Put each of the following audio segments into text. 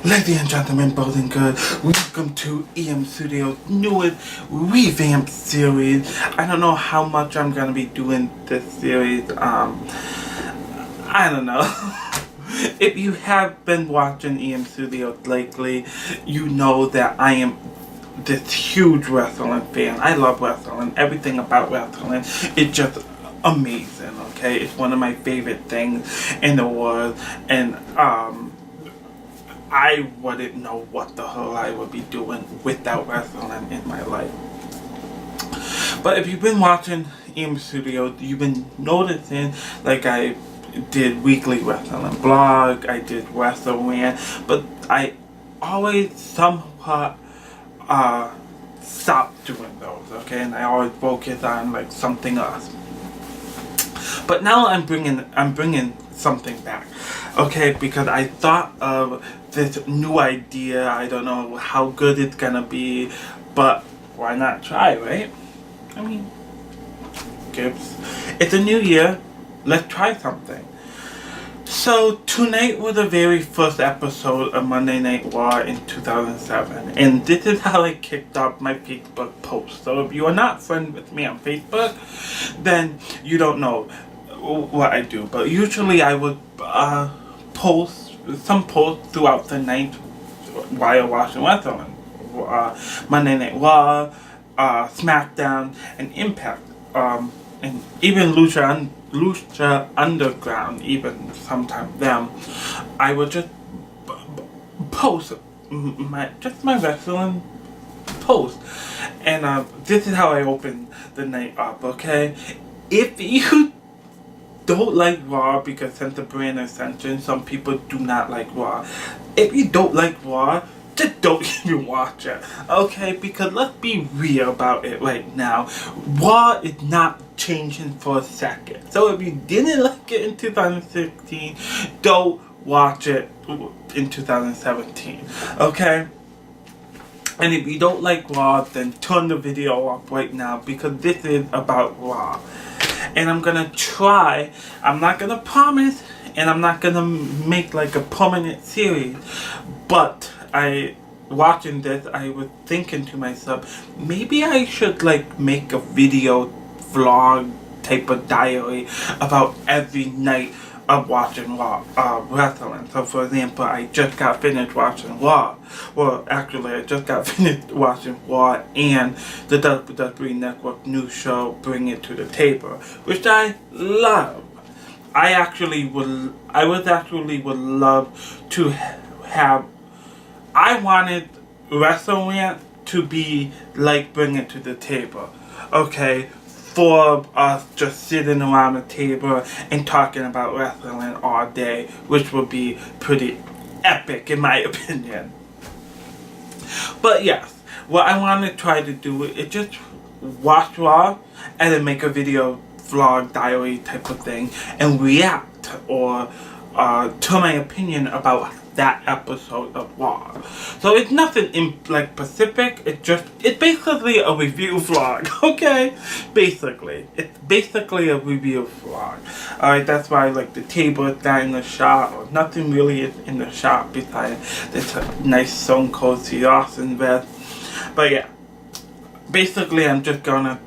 Ladies and gentlemen, both and good, welcome to EM Studios' newest revamped series. I don't know how much I'm gonna be doing this series. I don't know. If you have been watching EM Studios lately, you know that I am this huge wrestling fan. I love wrestling. Everything about wrestling is just amazing, okay? It's one of my favorite things in the world, and I wouldn't know what the hell I would be doing without wrestling in my life. But if you've been watching EM Studios, you've been noticing, like, I did weekly wrestling blog, I did WrestleMania, but I always somewhat stopped doing those, okay? And I always focus on like something else. But now I'm bringing something back, okay? Because I thought of this new idea. I don't know how good it's gonna be, but why not try, right? I mean, it's a new year. Let's try something. So tonight was the very first episode of Monday Night Raw in 2007, and this is how I kicked off my Facebook post. So if you are not friends with me on Facebook, then you don't know what I do. But usually I would post some posts throughout the night while watching wrestling. Monday Night Raw, SmackDown, and Impact, and even Lucha Underground, even sometimes them. I would just post my wrestling post, and this is how I open the night up. Okay, if you don't like Raw, because since the brand ascension, some people do not like Raw. If you don't like Raw, just don't even watch it, okay? Because let's be real about it right now. Raw is not changing for a second. So if you didn't like it in 2016, don't watch it in 2017, okay? And if you don't like Raw, then turn the video off right now, because this is about Raw. And I'm gonna try, I'm not gonna promise, and I'm not gonna make like a permanent series, but watching this, I was thinking to myself, maybe I should like make a video vlog type of diary about every night of watching Raw, wrestling. So for example, I just got finished watching Raw. Well, actually, I just got finished watching Raw and the WWE Network new show, Bring It to the Table, which I love. I would love to have. I wanted WrestleMania to be like Bring It to the Table, okay? For us just sitting around the table and talking about wrestling all day, which would be pretty epic in my opinion. But yes, what I want to try to do is just watch Raw and then make a video vlog diary type of thing and react or tell my opinion about that episode of Raw. So it's nothing in like specific. It's basically a review vlog, okay? It's basically a review vlog. Alright, that's why like the table is not in the shot, or nothing really is in the shot besides this nice Stone Cold Steve Austin vest. But yeah, basically I'm just gonna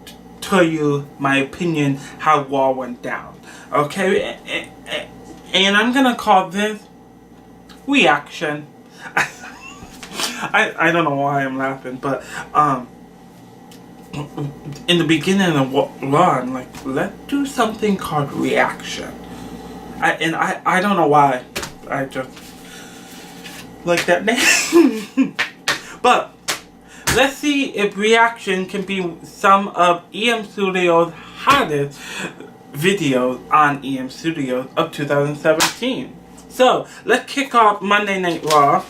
tell you my opinion how Raw went down, okay? And I'm gonna call this reaction. I don't know why I'm laughing, but in the beginning of Raw, I'm like, let's do something called reaction. I don't know why. I just like that name. But let's see if reaction can be some of EM Studios' hottest videos on EM Studios of 2017. So, let's kick off Monday Night Raw.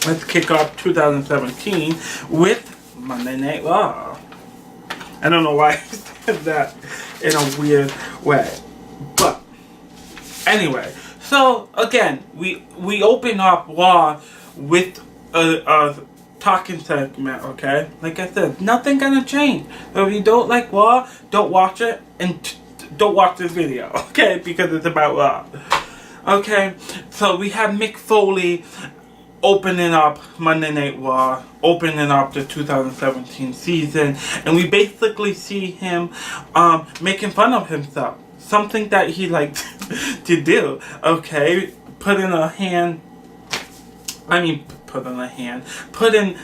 Let's kick off 2017 with Monday Night Raw. I don't know why I said that in a weird way. But, anyway. So, again, we open up Raw with a talking segment, okay? Like I said, nothing gonna change. So if you don't like Raw, don't watch it, and don't watch this video, okay? Because it's about Raw. Okay, so we have Mick Foley opening up Monday Night Raw, opening up the 2017 season, and we basically see him making fun of himself. Something that he liked to do, okay? Put in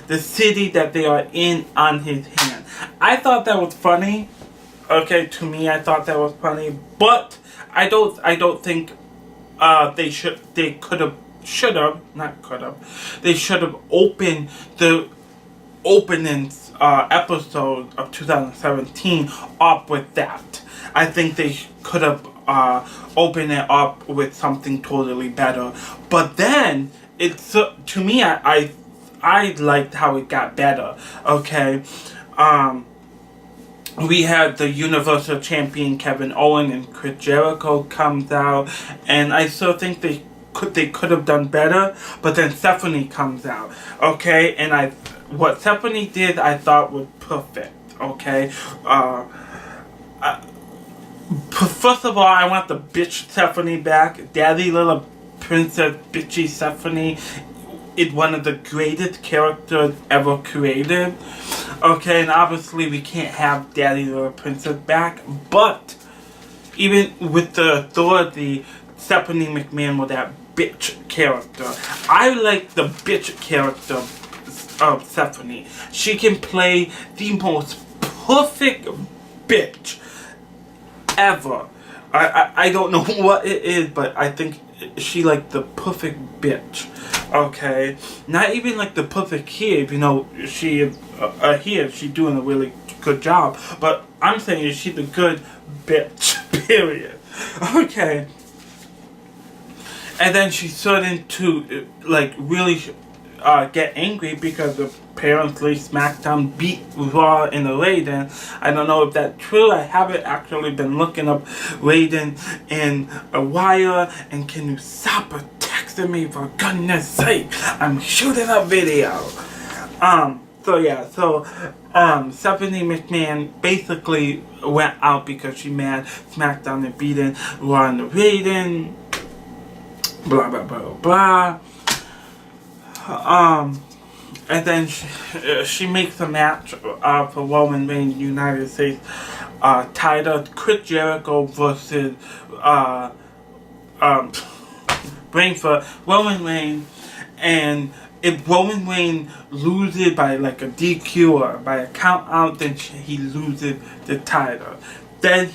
the city that they are in on his hand. I thought that was funny. Okay, to me, I thought that was funny, but I don't think they should have opened the opening episode of 2017 up with that. I think they could have opened it up with something totally better. But then it's to me, I liked how it got better. Okay. We had the Universal Champion Kevin Owens and Chris Jericho comes out, and I still think they could have done better. But then Stephanie comes out, okay, and what Stephanie did I thought was perfect, okay. First of all, I want the bitch Stephanie back. Daddy Little Princess Bitchy Stephanie is one of the greatest characters ever created. Okay, and obviously we can't have Daddy Little Princess back, but even with the authority, Stephanie McMahon was that bitch character. I like the bitch character of Stephanie. She can play the most perfect bitch ever. I don't know what it is, but I think she like the perfect bitch. Okay, not even like the perfect here. You know, she here she's doing a really good job. But I'm saying she's a good bitch. Period. Okay. And then she started to like really get angry because apparently SmackDown beat Raw in the rating. I don't know if that's true. I haven't actually been looking up rating in a while. And can you stop texting me for goodness sake? I'm shooting a video. Stephanie McMahon basically went out because she mad SmackDown and beating Raw in the rating. Blah blah blah blah. And then she makes a match for Roman Reigns United States title. Chris Jericho versus for Roman Reigns. And if Roman Reigns loses by like a DQ or by a count out, then he loses the title. Then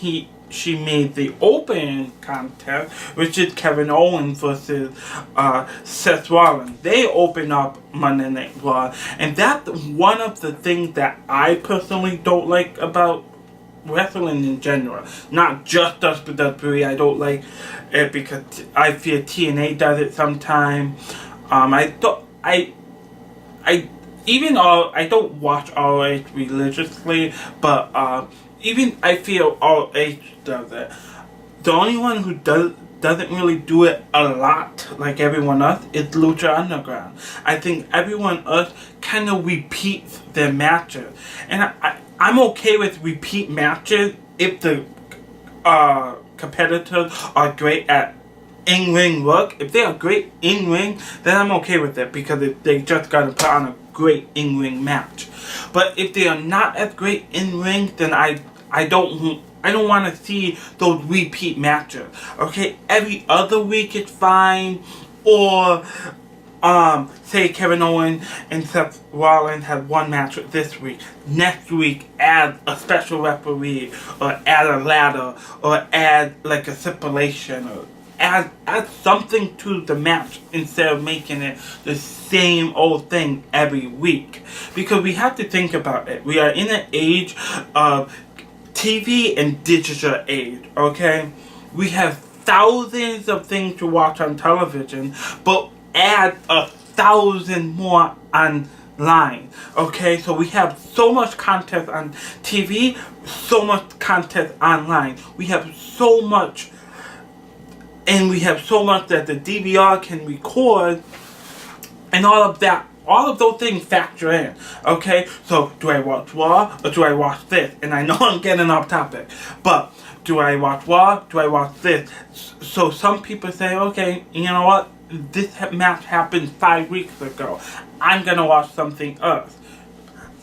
she made the opening contest, which is Kevin Owens versus Seth Rollins. They open up Monday Night Raw, and that's one of the things that I personally don't like about wrestling in general. Not just WWE. I don't like it because I feel TNA does it sometimes. I don't watch ROH religiously, but even I feel ROH does it. The only one who doesn't really do it a lot like everyone else is Lucha Underground. I think everyone else kind of repeats their matches, and I'm okay with repeat matches if the competitors are great at in-ring work. If they are great in-ring, then I'm okay with it because they just gotta put on a great in-ring match. But if they are not as great in-ring, then I don't want to see those repeat matches. Okay, every other week it's fine. Or say Kevin Owens and Seth Rollins have one match this week. Next week, add a special referee, or add a ladder, or add like a stipulation, or add something to the match instead of making it the same old thing every week. Because we have to think about it. We are in an age of TV and digital age, okay? We have thousands of things to watch on television, but add 1,000 more online, okay? So we have so much content on TV, so much content online. We have so much, and we have so much that the DVR can record, and all of that. All of those things factor in, okay? So, do I watch Raw or do I watch this? And I know I'm getting off topic, but do I watch Raw? Do I watch this? So, some people say, okay, you know what? this match happened 5 weeks ago. I'm gonna watch something else.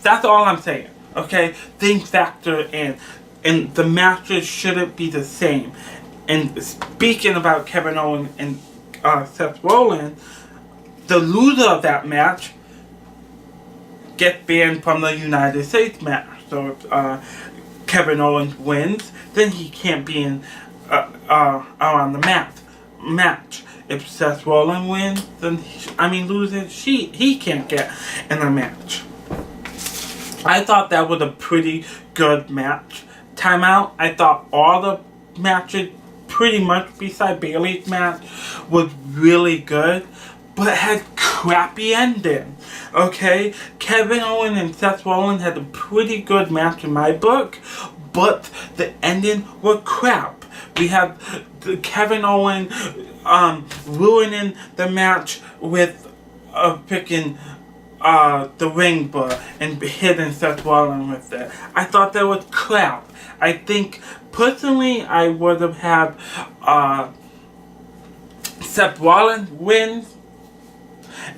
That's all I'm saying. Okay, things factor in, and the matches shouldn't be the same. And speaking about Kevin Owens and Seth Rollins, the loser of that match gets banned from the United States match. So if Kevin Owens wins, then he can't be in on the match. If Seth Rollins wins, then loses, he can't get in the match. I thought that was a pretty good match. Timeout, I thought all the matches, pretty much besides Bayley's match, was really good, but had crappy ending. Okay, Kevin Owens and Seth Rollins had a pretty good match in my book, but the ending was crap. We have Kevin Owens ruining the match with picking the ring bar and hitting Seth Rollins with it. I thought that was crap. I think personally I would have had Seth Rollins win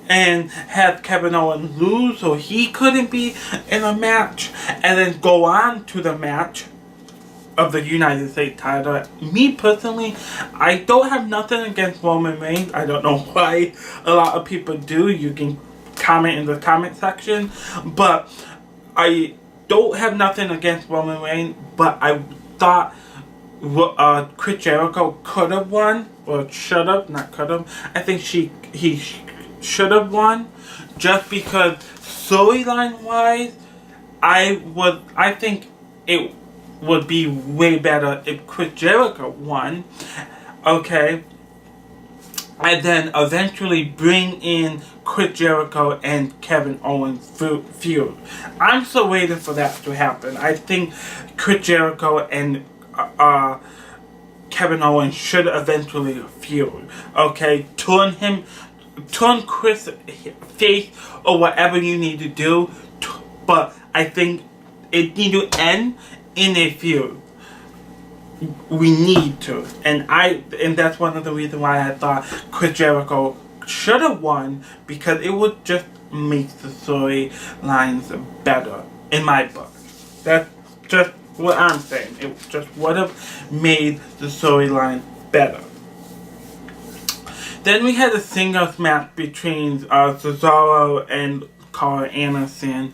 and have Kevin Owens lose so he couldn't be in a match, and then go on to the match of the United States title. Me personally, I don't have nothing against Roman Reigns. I don't know why a lot of people do. You can comment in the comment section, but I don't have nothing against Roman Reigns, but I thought Chris Jericho could have won, or should have, not could have. I think he should have won, just because storyline wise, I think it would be way better if Chris Jericho won, okay, and then eventually bring in Chris Jericho and Kevin Owens feud. I'm still waiting for that to happen. I think Chris Jericho and Kevin Owens should eventually feud. Okay, turn Chris face or whatever you need to do, but I think it need to end in a feud. We need to, and that's one of the reasons why I thought Chris Jericho should have won, because it would just make the storylines better in my book. That's just what I'm saying. It just would have made the storyline better. Then we had a singles match between Cesaro and Carl Anderson,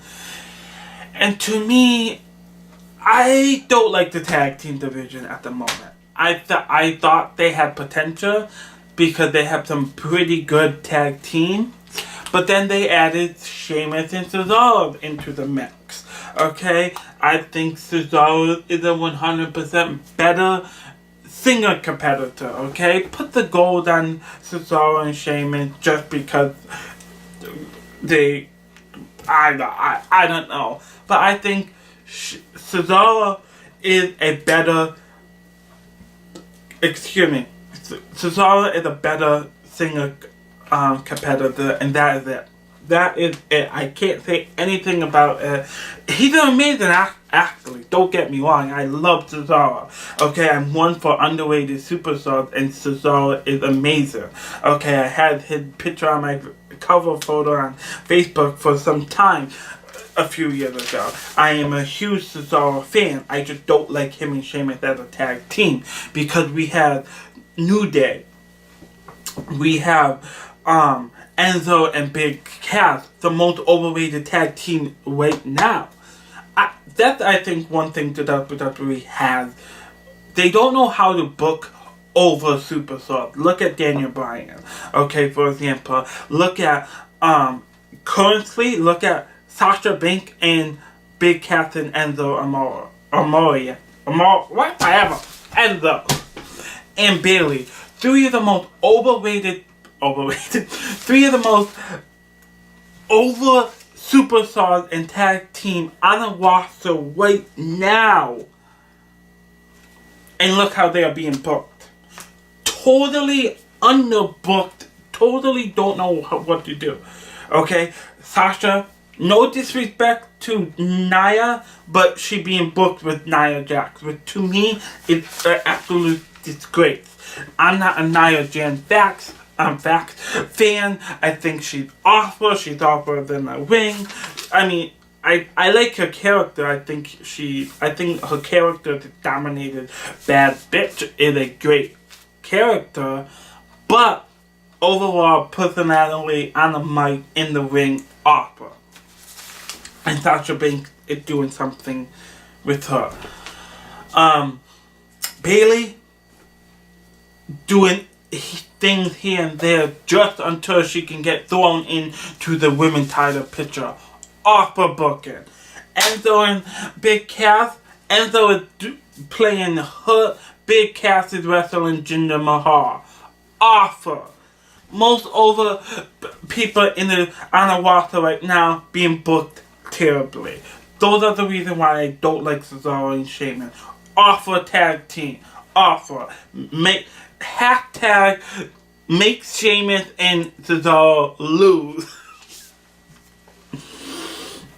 and to me, I don't like the tag team division at the moment. I thought they had potential because they have some pretty good tag team, but then they added Sheamus and Cesaro into the mix. Okay, I think Cesaro is a 100% better single competitor. Okay, put the gold on Cesaro and Sheamus just because they, I don't know, but I think Cesaro is a better, Cesaro is a better singer competitor, and that is it. That is it. I can't say anything about it. He's an amazing athlete, don't get me wrong. I love Cesaro. Okay, I'm one for underrated superstars, and Cesaro is amazing. Okay, I had his picture on my cover photo on Facebook for some time. A few years ago. I am a huge Cesaro fan. I just don't like him and Sheamus as a tag team, because we have New Day, we have Enzo and Big Cass, the most overrated tag team right now. That's, I think, one thing that WWE has. They don't know how to book over superstars. Look at Daniel Bryan. Okay, for example, look at currently look at Sasha Banks and Big Cass and Enzo Enzo and Bayley. Three of the most three of the most over superstars and tag team on the roster right now. And look how they are being booked. Totally underbooked. Totally don't know what to do. Okay, Sasha, no disrespect to Nia, but she being booked with Nia Jax, which to me is an absolute disgrace. I'm not a Nia Jax fact fan. I think she's awful. She's awful than the ring. I mean, I like her character. I think her character, the dominated bad bitch, is a great character. But overall personality on the mic, in the ring, awful. And Sasha Banks is doing something with her. Bayley doing things here and there just until she can get thrown into the women's title picture. Awful booking. Enzo and Big Cass. Enzo is playing Hood. Big Cass is wrestling Jinder Mahal. Awful. Most over people on the roster right now being booked terribly. Those are the reasons why I don't like Cesaro and Heyman. Awful tag team. Awful. Hashtag make Sheamus and Cesaro lose.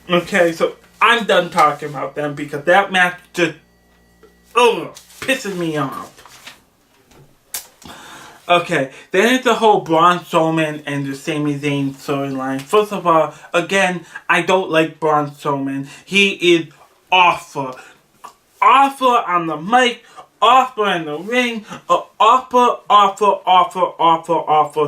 Okay, so I'm done talking about them because that match just pisses me off. Okay, then it's the whole Braun Strowman and the Sami Zayn storyline. First of all, again, I don't like Braun Strowman. He is awful. Awful on the mic, awful in the ring, awful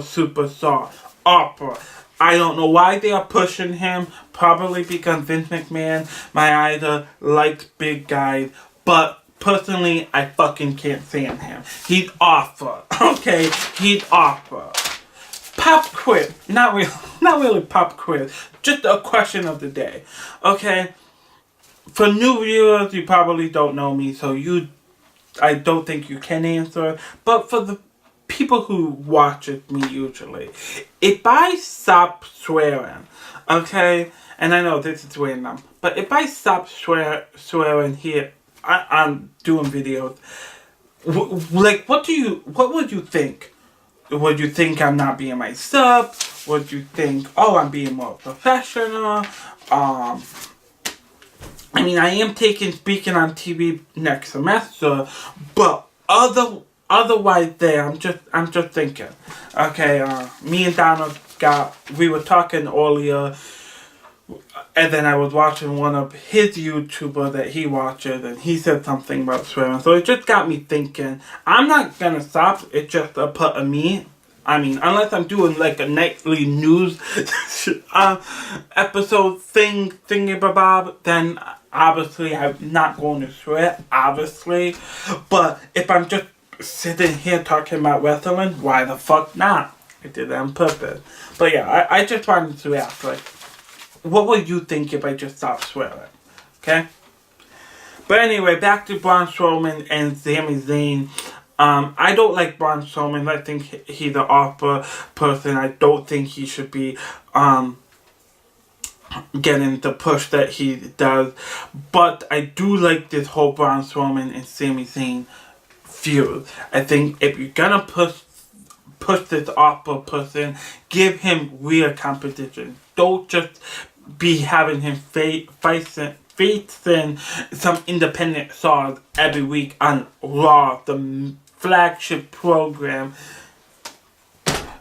superstar. Awful. I don't know why they are pushing him. Probably because Vince McMahon, my idol, likes big guys. But personally, I fucking can't stand him. He's awful. Okay? He's awful. Pop quiz. Not really pop quiz. Just a question of the day. Okay? For new viewers, you probably don't know me, so I don't think you can answer. But for the people who watch me usually, if I stop swearing, okay, and I know this is random, but if I stop swearing here, I'm doing videos, like, what would you think? Would you think I'm not being myself? Would you think, I'm being more professional? I mean, I am speaking on TV next semester, but otherwise there, I'm just thinking. Okay, me and Donald we were talking earlier, and then I was watching one of his YouTubers that he watches, and he said something about swearing. So it just got me thinking, I'm not gonna stop, it's just a part of me. I mean, unless I'm doing like a nightly news episode thingy-bob, then obviously I'm not going to swear, obviously. But if I'm just sitting here talking about wrestling, why the fuck not? I did that on purpose. But yeah, I just wanted to ask, like, what would you think if I just stopped swearing? Okay? But anyway, back to Braun Strowman and Sami Zayn. I don't like Braun Strowman. I think he's an awful person. I don't think he should be getting the push that he does. But I do like this whole Braun Strowman and Sami Zayn feud. I think if you're gonna push this awful person, give him real competition. Don't just be having him facing some independent stars every week on Raw, the flagship program,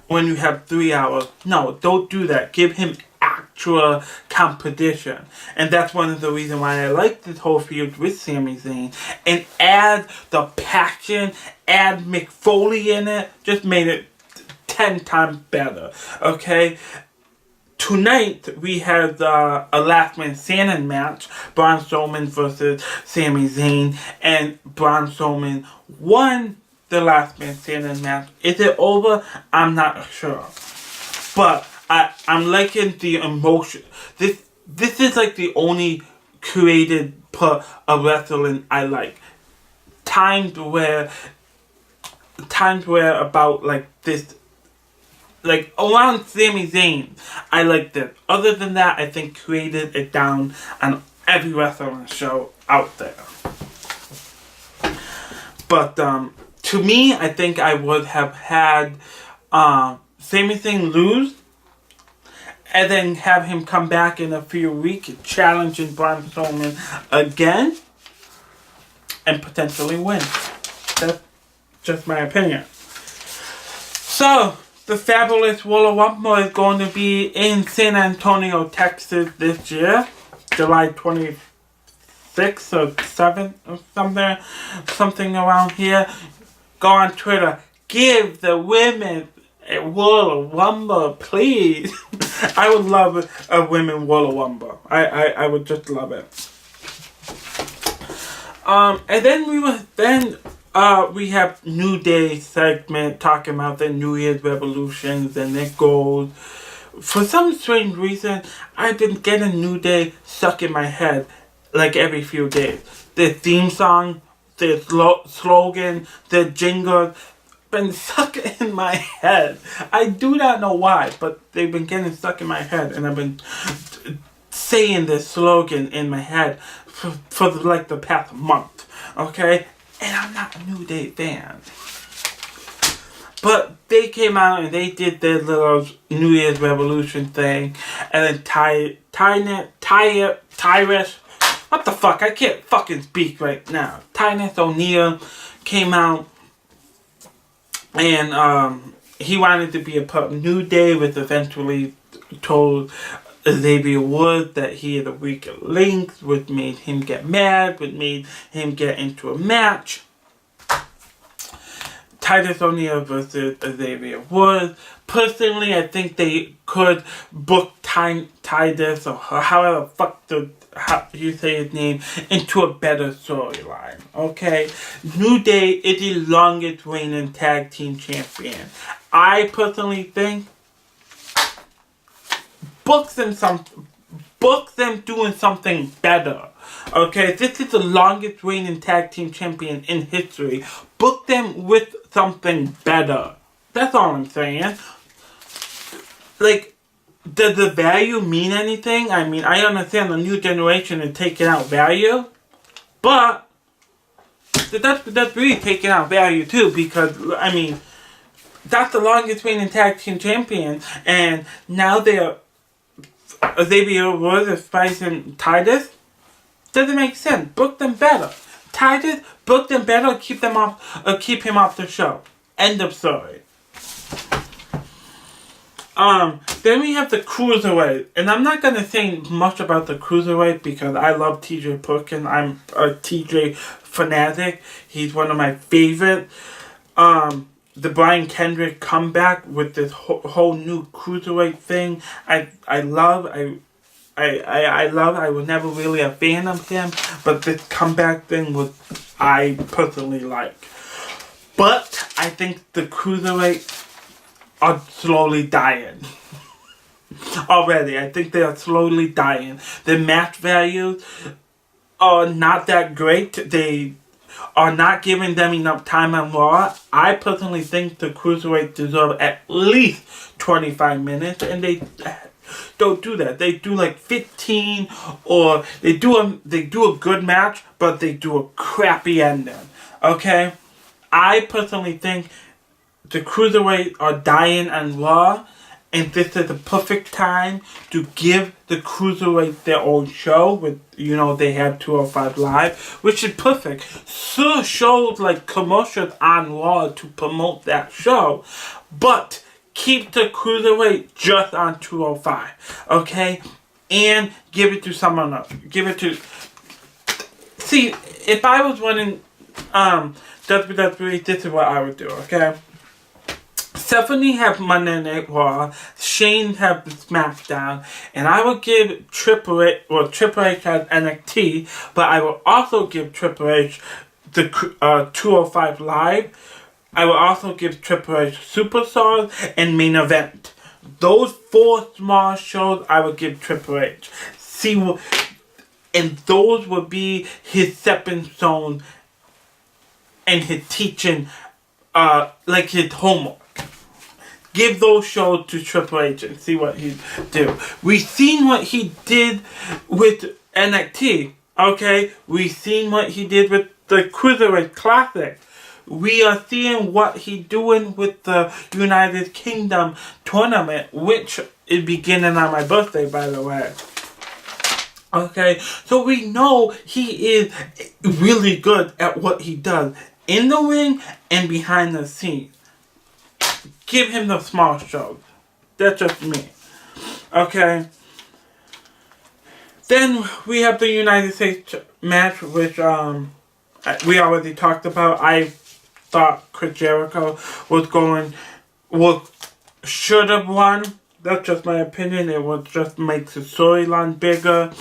when you have 3 hours. No, don't do that. Give him actual competition. And that's one of the reasons why I like this whole feud with Sami Zayn. And add the passion, add Mick Foley in it, just made it 10 times better. Okay? Tonight, we have a last man standing match. Braun Strowman versus Sami Zayn. And Braun Strowman won the last man standing match. Is it over? I'm not sure. But I'm liking the emotion. This is like the only created part of wrestling I like. Times where about like this, like around Sami Zayn, I like this. Other than that, I think created it down on every wrestling show out there. But to me, I think I would have had Sami Zayn lose, and then have him come back in a few weeks, challenging Braun Strowman again, and potentially win. That's just my opinion. So, the fabulous Royal Rumble is going to be in San Antonio, Texas this year, July 26th or 7th or something around here. Go on Twitter. Give the women a Royal Rumble, please. I would love a women Royal Rumble. I would just love it. And then we have New Day segment talking about their New Year's resolutions and their goals. For some strange reason, I've been getting New Day stuck in my head like every few days. Their theme song, their slogan, their jingle, been stuck in my head. I do not know why, but they've been getting stuck in my head, and I've been saying this slogan in my head for like the past month, okay? And I'm not a New Day fan. But they came out and they did their little New Year's Revolution thing. And then Tyrus, what the fuck? I can't fucking speak right now. Tyrus O'Neil came out and he wanted to be a part of New Day, which eventually told Xavier Woods that he had a weak link, which made him get mad, which made him get into a match. Titus O'Neil versus Xavier Woods. Personally, I think they could book Titus, or however the fuck how you say his name, into a better storyline. Okay? New Day is the longest reigning tag team champion. I personally think book them doing something better. Okay, this is the longest reigning tag team champion in history. Book them with something better. That's all I'm saying. Like, does the value mean anything? I mean, I understand the new generation is taking out value, but that's really taking out value too, because, I mean, that's the longest reigning tag team champion, and now they're Xavier Woods is fighting Titus. Doesn't make sense. Book them better. Titus, book them better. Keep him off the show. End of story. Then we have the Cruiserweight, and I'm not gonna say much about the Cruiserweight because I love TJ Perkins. I'm a TJ fanatic. He's one of my favorite. The Brian Kendrick comeback with this whole new Cruiserweight thing, I love. I was never really a fan of him, but this comeback thing I personally like. But I think the Cruiserweight are slowly dying. Already, I think they are slowly dying. The match values are not that great. They are not giving them enough time on Raw. I personally think the Cruiserweight deserve at least 25 minutes, and they don't do that. They do like 15, or they do a good match, but they do a crappy ending. Okay? I personally think the Cruiserweight are dying on Raw, and this is the perfect time to give the Cruiserweight their own show. With, they have 205 Live, which is perfect. So shows like commercials on Raw to promote that show, but keep the Cruiserweight just on 205, okay? And give it to someone else. See, if I was running WWE, this is what I would do, okay? Stephanie have Monday Night Raw, Shane have SmackDown, and I will give Triple H has NXT, but I will also give Triple H the 205 Live. I will also give Triple H Superstars and Main Event. Those 4 small shows I will give Triple H. And those will be his stepping stone and his teaching, like his homework. Give those shows to Triple H and see what he do. We've seen what he did with NXT, okay? We've seen what he did with the Cruiserweight Classic. We are seeing what he's doing with the United Kingdom tournament, which is beginning on my birthday, by the way. Okay, so we know he is really good at what he does in the ring and behind the scenes. give him the small shows. That's just me. Okay. Then we have the United States match, which we already talked about. I thought Chris Jericho should have won. That's just my opinion. It would just make the storyline bigger.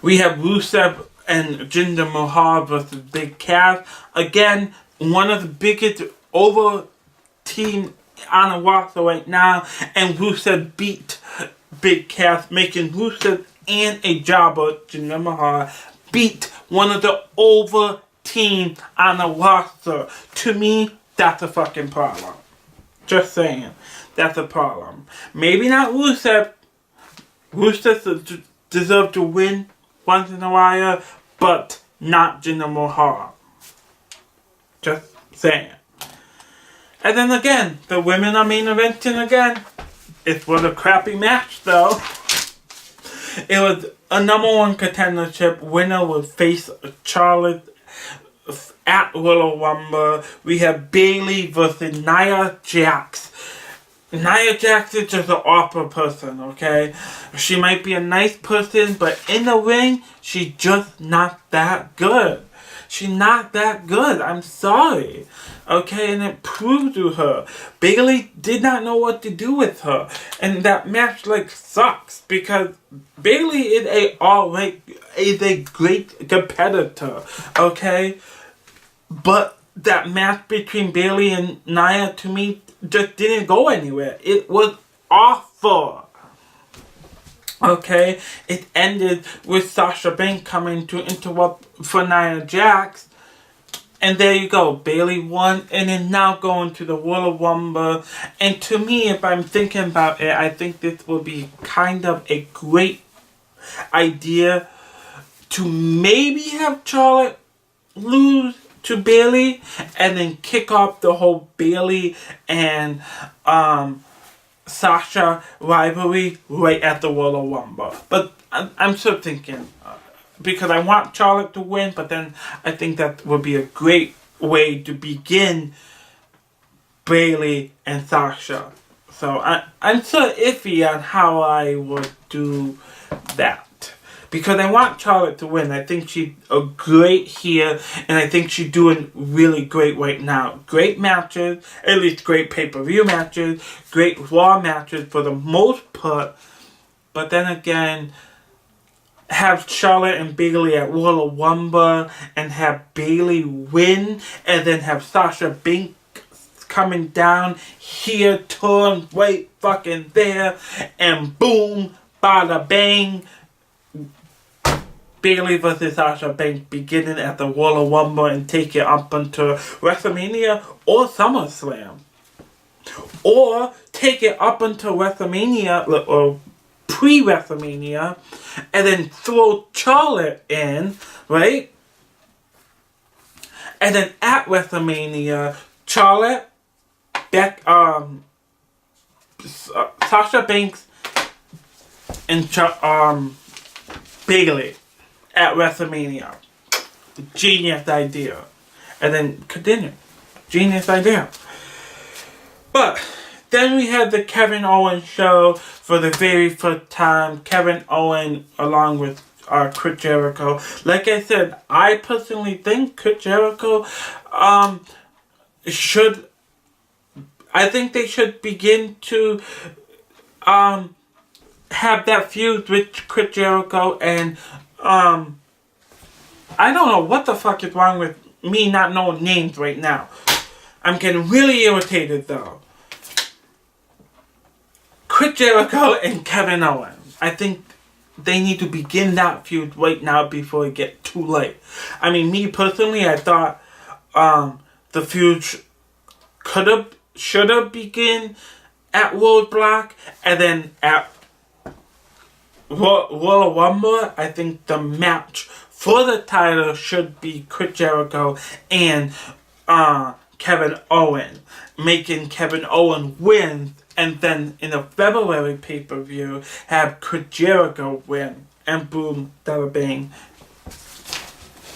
We have Rusev and Jinder Mahal versus Big Cass. Again, one of the biggest over team on the roster right now. And Rusev beat Big Cass, making Rusev and a jobber, Jinder Mahal, beat one of the over team on the roster. To me, that's a fucking problem. Just saying. That's a problem. Maybe not Rusev. Rusev deserves to win once in a while, but not Jinder Mahal. Just saying. And then again, the women are main eventing again. It was a crappy match though. It was a #1 contendership. Winner would face Charlotte at Royal Rumble. We have Bayley versus Nia Jax. Nia Jax is just an awful person, okay? She might be a nice person, but in the ring, she's just not that good. She's not that good. I'm sorry. Okay, and it proved to her. Bayley did not know what to do with her. And that match, sucks. Because Bayley is a great competitor. Okay? But that match between Bayley and Nia, to me, just didn't go anywhere. It was awful. Okay? It ended with Sasha Banks coming to interrupt for Nia Jax. And there you go. Bayley won and is now going to the Royal Rumble. And to me, if I'm thinking about it, I think this will be kind of a great idea to maybe have Charlotte lose to Bayley and then kick off the whole Bayley and Sasha rivalry right at the Royal Rumble. But I'm still thinking, because I want Charlotte to win, but then I think that would be a great way to begin Bayley and Sasha. So I'm still iffy on how I would do that. Because I want Charlotte to win. I think she's a great heel, and I think she's doing really great right now. Great matches, at least great pay-per-view matches, great Raw matches for the most part. But then again, have Charlotte and Bayley at Royal Rumble, and have Bayley win, and then have Sasha Banks coming down here, turn right fucking there, and boom, bada bang, Bayley versus Sasha Banks beginning at the Royal Rumble and take it up until WrestleMania or SummerSlam. Or take it up until WrestleMania or pre-WrestleMania and then throw Charlotte in, right? And then at WrestleMania, Charlotte, Sasha Banks, and Bayley at WrestleMania. Genius idea. And then continue. Genius idea. But then we had the Kevin Owens show for the very first time. Kevin Owens along with Chris Jericho. Like I said, I personally think Chris Jericho I think they should begin to have that feud with Chris Jericho and I don't know what the fuck is wrong with me not knowing names right now. I'm getting really irritated though. Chris Jericho and Kevin Owens. I think they need to begin that feud right now before it gets too late. I mean, me personally, I thought the feud should have begun at Roadblock and then at Royal Rumble. I think the match for the title should be Chris Jericho and Kevin Owens, making Kevin Owens win, and then in the February pay-per-view have Chris Jericho win, and boom, that'll bang.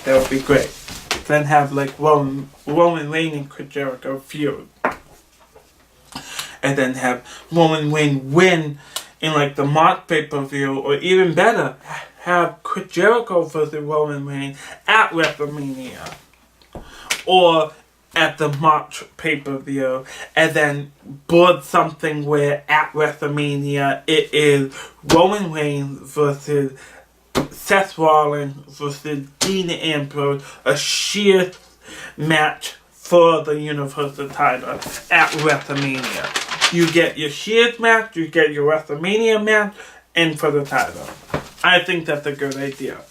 That would be great. then have like Roman Reigns and Chris Jericho feud. And then have Roman Reigns win in like the March pay-per-view, or even better, have Chris Jericho versus Roman Reigns at WrestleMania. Or at the March pay-per-view, and then board something where at WrestleMania it is Roman Reigns versus Seth Rollins versus Dean Ambrose, a sheer match for the Universal title at WrestleMania. You get your Shield match, you get your WrestleMania match, and for the title. I think that's a good idea.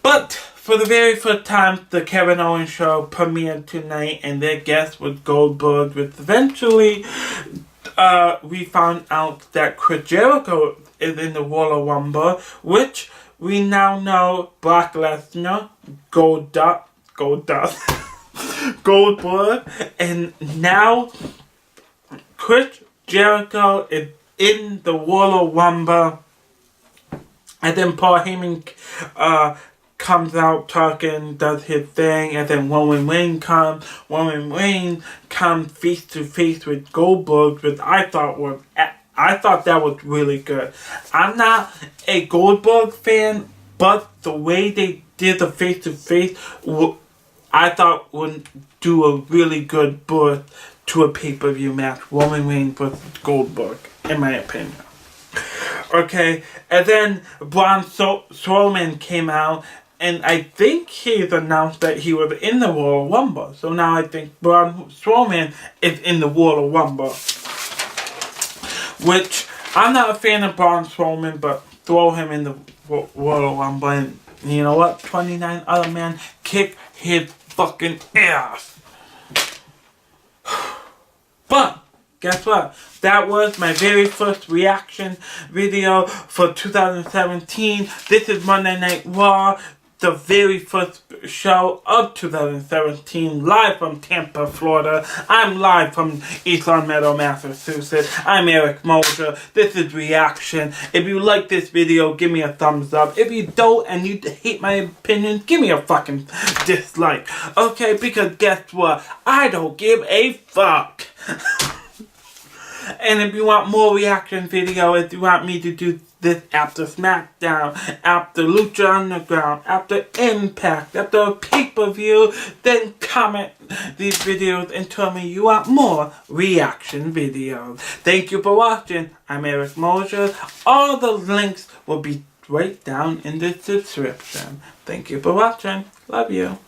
But for the very first time, the Kevin Owens show premiered tonight, and their guest was Goldberg, which eventually we found out that Chris Jericho is in the Royal Rumble, which we now know Brock Lesnar, Goldberg, and now Chris Jericho is in the Royal Rumble, and then Paul Heyman comes out talking, does his thing, and then Roman Reigns comes face to face with Goldberg, which I thought that was really good. I'm not a Goldberg fan, but the way they did the face to face, I thought would do a really good birth to a pay-per-view match. Roman Reigns versus Goldberg, in my opinion. Okay, and then Braun Strowman came out, and I think he's announced that he was in the Royal Rumble. So now I think Braun Strowman is in the Royal Rumble. Which, I'm not a fan of Braun Strowman, but throw him in the Royal Rumble. And you know what? 29 other men kick his fucking ass. But guess what? That was my very first reaction video for 2017. This is Monday Night Raw, the very first show of 2017, live from Tampa, Florida. I'm live from East Long Meadow, Massachusetts. I'm Eric Mosher. This is Reaction. If you like this video, give me a thumbs up. If you don't and you hate my opinion, give me a fucking dislike. Okay, because guess what? I don't give a fuck. And if you want more reaction videos, if you want me to do this after SmackDown, after Lucha Underground, after Impact, after pay-per-view, then comment these videos and tell me you want more reaction videos. Thank you for watching. I'm Eric Mosher. All the links will be right down in the description. Thank you for watching. Love you.